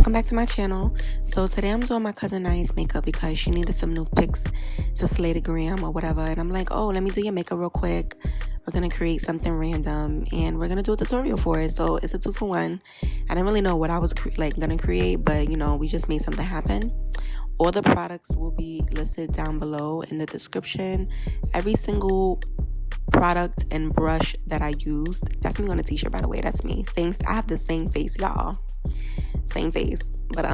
welcome back to my channel. So today I'm doing my cousin Naya's makeup because she needed some new pics to slay the gram or whatever, and I'm like, oh, let me do your makeup real quick. We're gonna create something random and we're gonna do a tutorial for it. So it's a 2-for-1. I didn't really know what I was gonna create, but you know, we just made something happen. All the products will be listed down below in the description. Every single product and brush that I used, that's me on a t-shirt, by the way. That's me. Same. I have the same face, y'all. Same face. But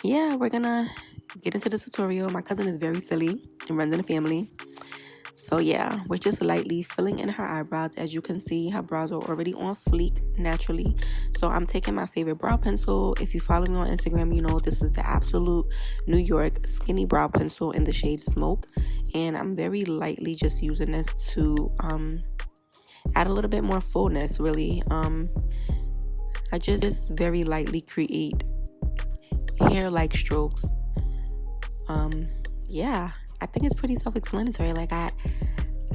yeah, we're gonna get into the tutorial. My cousin is very silly and runs in the family. So yeah, we're just lightly filling in her eyebrows. As you can see, her brows are already on fleek naturally. So I'm taking my favorite brow pencil. If you follow me on Instagram, you know this is the absolute New York skinny brow pencil in the shade Smoke. And I'm very lightly just using this to add a little bit more fullness, really. I just very lightly create hair-like strokes. Yeah, I think it's pretty self-explanatory. Like I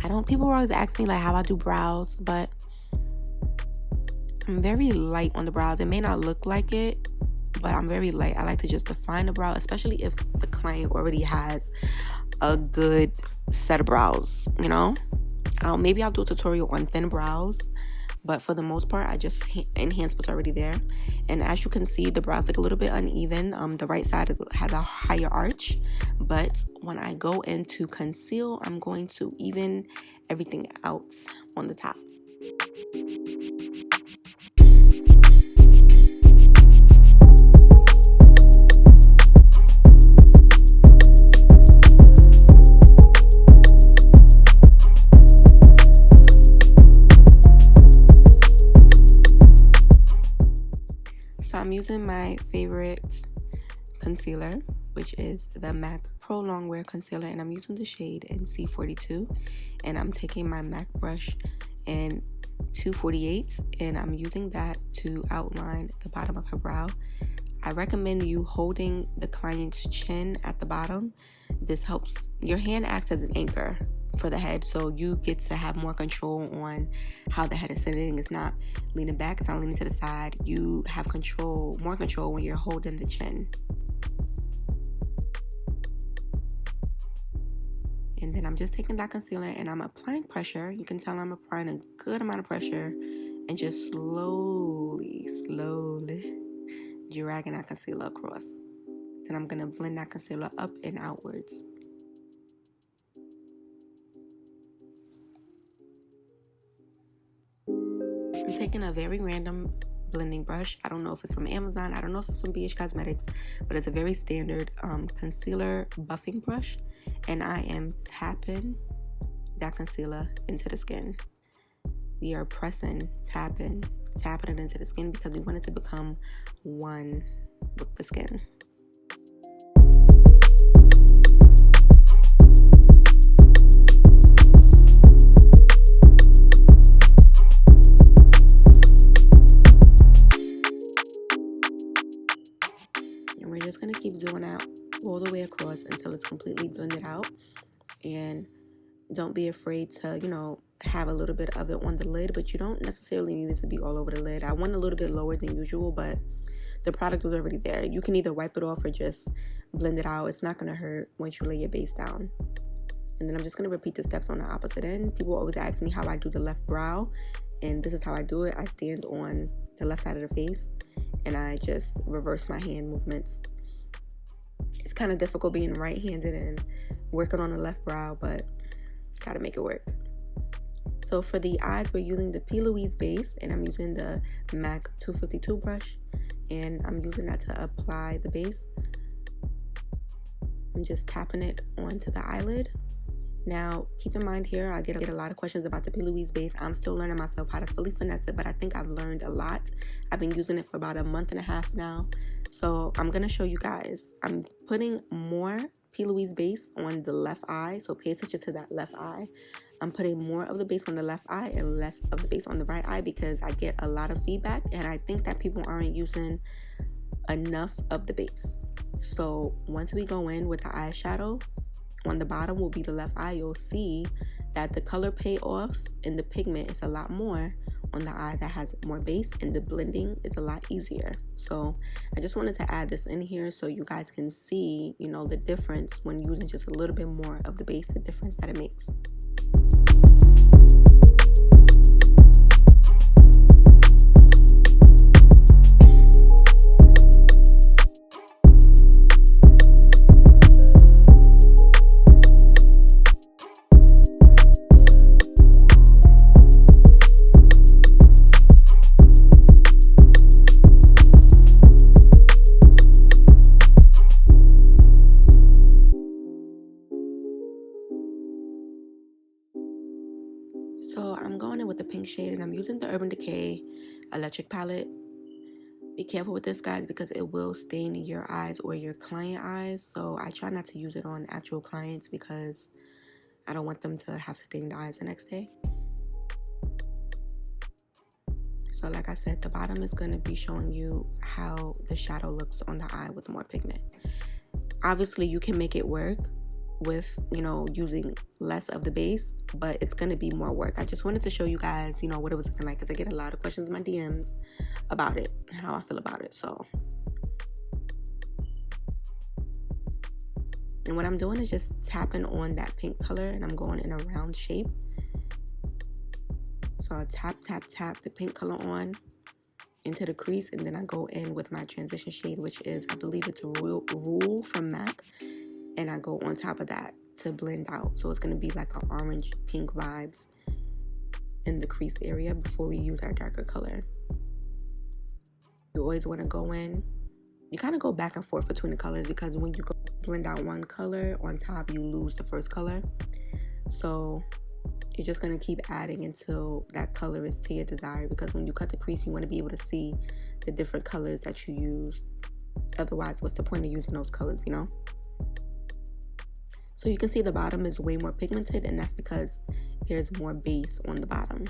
don't, people always ask me like how I do brows, but I'm very light on the brows. It may not look like it, but I'm very light. I like to just define the brow, especially if the client already has a good set of brows, you know? Maybe I'll do a tutorial on thin brows, but for the most part, I just enhance what's already there. And as you can see, the brows look a little bit uneven. The right side has a higher arch, but when I go into conceal, I'm going to even everything out on the top. I'm using my favorite concealer, which is the MAC Pro Longwear Concealer, and I'm using the shade in C42, and I'm taking my MAC brush in 248, and I'm using that to outline the bottom of her brow. I recommend you holding the client's chin at the bottom. This helps. Your hand acts as an anchor for the head, so you get to have more control on how the head is sitting. It's not leaning back, it's not leaning to the side. You have control, more control when you're holding the chin. And then I'm just taking that concealer and I'm applying pressure. You can tell I'm applying a good amount of pressure and just slowly dragging that concealer across. Then I'm gonna blend that concealer up and outwards. I'm taking a very random blending brush. I don't know if it's from Amazon. I don't know if it's from BH Cosmetics, but it's a very standard concealer buffing brush. And I am tapping that concealer into the skin. We are pressing, tapping it into the skin because we want it to become one with the skin. And we're just going to keep doing that all the way across until it's completely blended out. And don't be afraid to, you know, have a little bit of it on the lid, but you don't necessarily need it to be all over the lid. I went a little bit lower than usual, but the product was already there. You can either wipe it off or just blend it out. It's not going to hurt once you lay your base down. And then I'm just going to repeat the steps on the opposite end. People always ask me how I do the left brow, and this is how I do it. I stand on the left side of the face and I just reverse my hand movements. It's kind of difficult being right-handed and working on the left brow, but gotta make it work. So for the eyes, we're using the Louise base, and I'm using the MAC 252 brush, and I'm using that to apply the base. I'm just tapping it onto the eyelid. Now, keep in mind here, I get a lot of questions about the Louise base. I'm still learning myself how to fully finesse it, but I think I've learned a lot. I've been using it for about a month and a half now. So I'm going to show you guys. I'm putting more Louise base on the left eye, so pay attention to that left eye. I'm putting more of the base on the left eye and less of the base on the right eye because I get a lot of feedback, and I think that people aren't using enough of the base. So once we go in with the eyeshadow, on the bottom will be the left eye. You'll see that the color payoff in the pigment is a lot more on the eye that has more base, and the blending is a lot easier. So I just wanted to add this in here so you guys can see, you know, the difference when using just a little bit more of the base, the difference that it makes. So I'm going in with the pink shade, and I'm using the Urban Decay electric palette. Be careful with this, guys, because it will stain your eyes or your client eyes. So I try not to use it on actual clients because I don't want them to have stained eyes the next day. So like I said, the bottom is going to be showing you how the shadow looks on the eye with more pigment. Obviously, you can make it work with, you know, using less of the base, but it's going to be more work. I just wanted to show you guys, you know, what it was looking like, because I get a lot of questions in my DMs about it, how I feel about it. So, and what I'm doing is just tapping on that pink color, and I'm going in a round shape. So I tap the pink color on into the crease, and then I go in with my transition shade, which is, I believe it's Rule from MAC, and I go on top of that to blend out. So it's going to be like an orange pink vibes in the crease area before we use our darker color. You always want to go in, you kind of go back and forth between the colors, because when you go blend out one color on top, you lose the first color. So you're just going to keep adding until that color is to your desire, because when you cut the crease, you want to be able to see the different colors that you use. Otherwise, what's the point of using those colors, you know? So you can see the bottom is way more pigmented, and that's because there's more base on the bottom.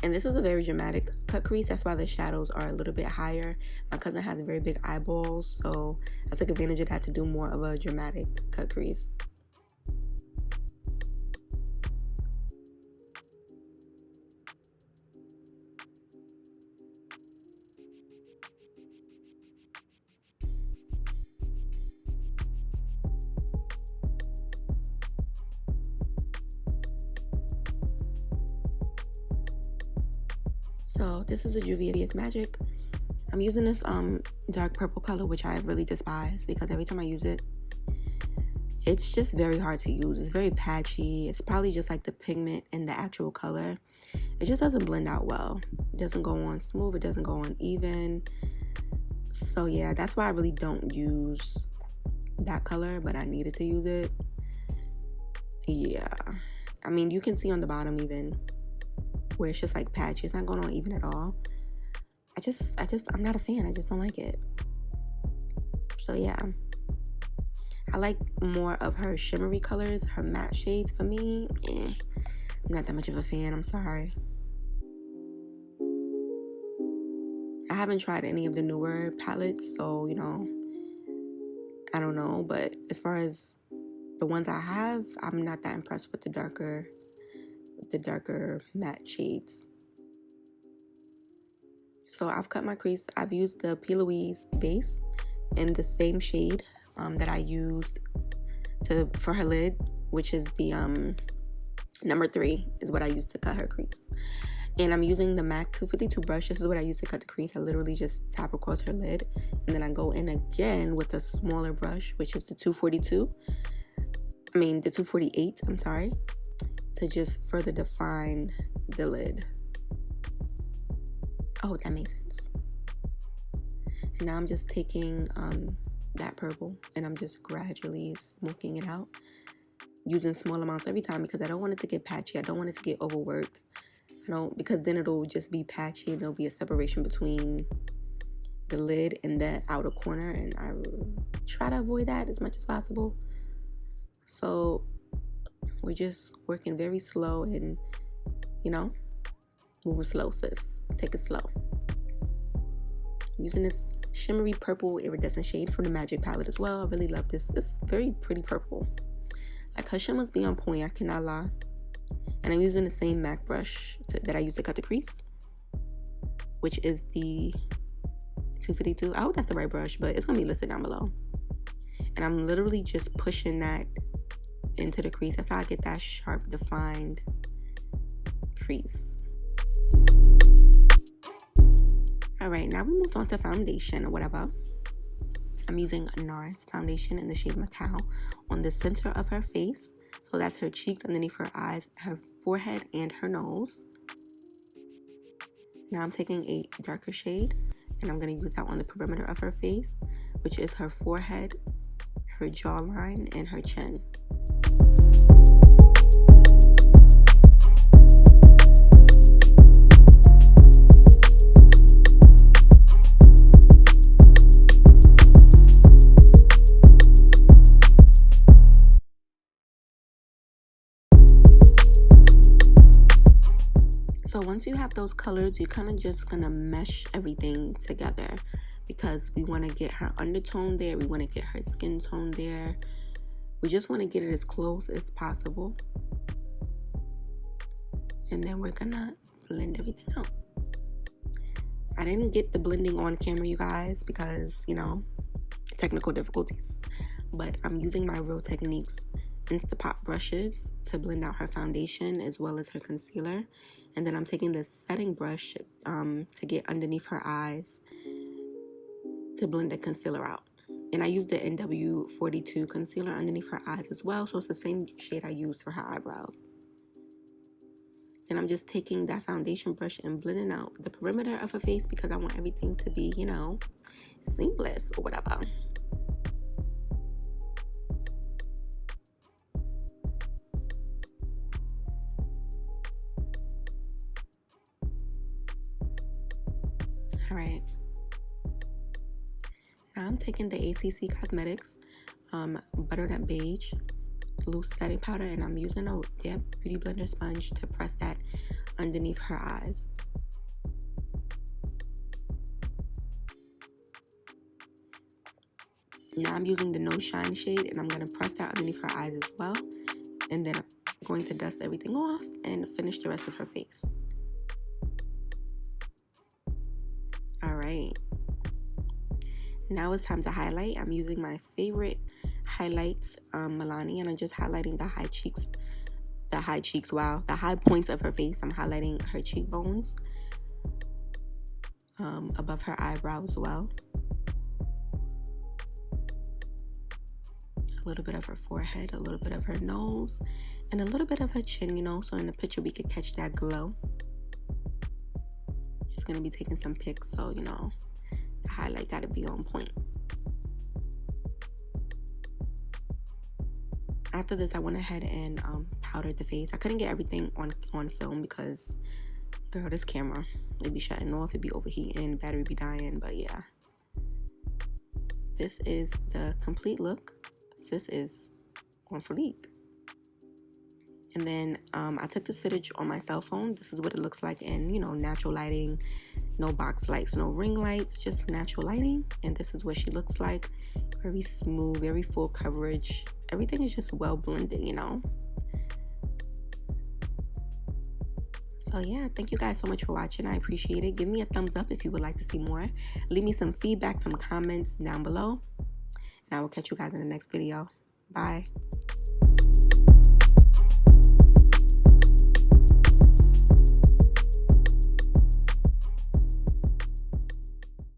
And this is a very dramatic cut crease. That's why the shadows are a little bit higher. My cousin has very big eyeballs, so I took advantage of that to do more of a dramatic cut crease. So this is a JUVIAS Magic. I'm using this dark purple color, which I really despise, because every time I use it, it's just very hard to use. It's very patchy. It's probably just like the pigment and the actual color. It just doesn't blend out well. It doesn't go on smooth. It doesn't go on even. So yeah, that's why I really don't use that color, but I needed to use it. Yeah, I mean, you can see on the bottom even where it's just like patchy. It's not going on even at all. I'm not a fan. I just don't like it. So yeah, I like more of her shimmery colors, her matte shades. For me, I'm not that much of a fan. I'm sorry. I haven't tried any of the newer palettes, so, you know, I don't know. But as far as the ones I have, I'm not that impressed with the darker matte shades. So I've cut my crease. I've used the Louise base in the same shade that I used for her lid, which is the number 3 is what I used to cut her crease. And I'm using the MAC 252 brush. This is what I use to cut the crease. I literally just tap across her lid, and then I go in again with a smaller brush, which is the 248, I'm sorry, to just further define the lid. I hope that makes sense. And now I'm just taking that purple, and I'm just gradually smoking it out, using small amounts every time, because I don't want it to get patchy. I don't want it to get overworked. Because then it'll just be patchy, and there'll be a separation between the lid and the outer corner, and I try to avoid that as much as possible. So we're just working very slow, and, you know, moving slow, sis. Take it slow. I'm using this shimmery purple iridescent shade from the Magic palette as well. I really love this. It's very pretty purple. Like, her shimmer must be on point, I cannot lie. And I'm using the same MAC brush that I used to cut the crease, which is the 252. I hope that's the right brush, but it's gonna be listed down below. And I'm literally just pushing that into the crease. That's how I get that sharp, defined crease. All right, now we moved on to foundation or whatever. I'm using NARS foundation in the shade MACAO on the center of her face. So that's her cheeks, underneath her eyes, her forehead, and her nose. Now I'm taking a darker shade, and I'm going to use that on the perimeter of her face, which is her forehead, her jawline, and her chin. So once you have those colors, you're kind of just gonna mesh everything together, because we want to get her undertone there, we want to get her skin tone there, we just want to get it as close as possible, and then we're gonna blend everything out. I didn't get the blending on camera, you guys, because, you know, technical difficulties, but I'm using my Real Techniques Instapot brushes to blend out her foundation as well as her concealer. And then I'm taking this setting brush to get underneath her eyes to blend the concealer out. And I used the NW42 concealer underneath her eyes as well, so it's the same shade I used for her eyebrows. And I'm just taking that foundation brush and blending out the perimeter of her face, because I want everything to be, you know, seamless or whatever. All right, now I'm taking the ACC Cosmetics Butternut Beige loose setting powder, and I'm using a beauty blender sponge to press that underneath her eyes. Now I'm using the No Shine shade, and I'm going to press that underneath her eyes as well, and then I'm going to dust everything off and finish the rest of her face. Alright, now it's time to highlight. I'm using my favorite highlights, MILANI, and I'm just highlighting the high points of her face. I'm highlighting her cheekbones, above her eyebrow as well, a little bit of her forehead, a little bit of her nose, and a little bit of her chin, you know, so in the picture we could catch that glow. Gonna be taking some pics, so you know the highlight got to be on point. After this, I went ahead and powdered the face. I couldn't get everything on film because, girl, this camera, it be shutting off, it be overheating, battery be dying, but yeah. This is the complete look. This is on fleek. And then I took this footage on my cell phone. This is what it looks like in, you know, natural lighting, no box lights, no ring lights, just natural lighting. And this is what she looks like. Very smooth, very full coverage. Everything is just well blended, you know. So yeah, thank you guys so much for watching. I appreciate it. Give me a thumbs up if you would like to see more. Leave me some feedback, some comments down below. And I will catch you guys in the next video. Bye.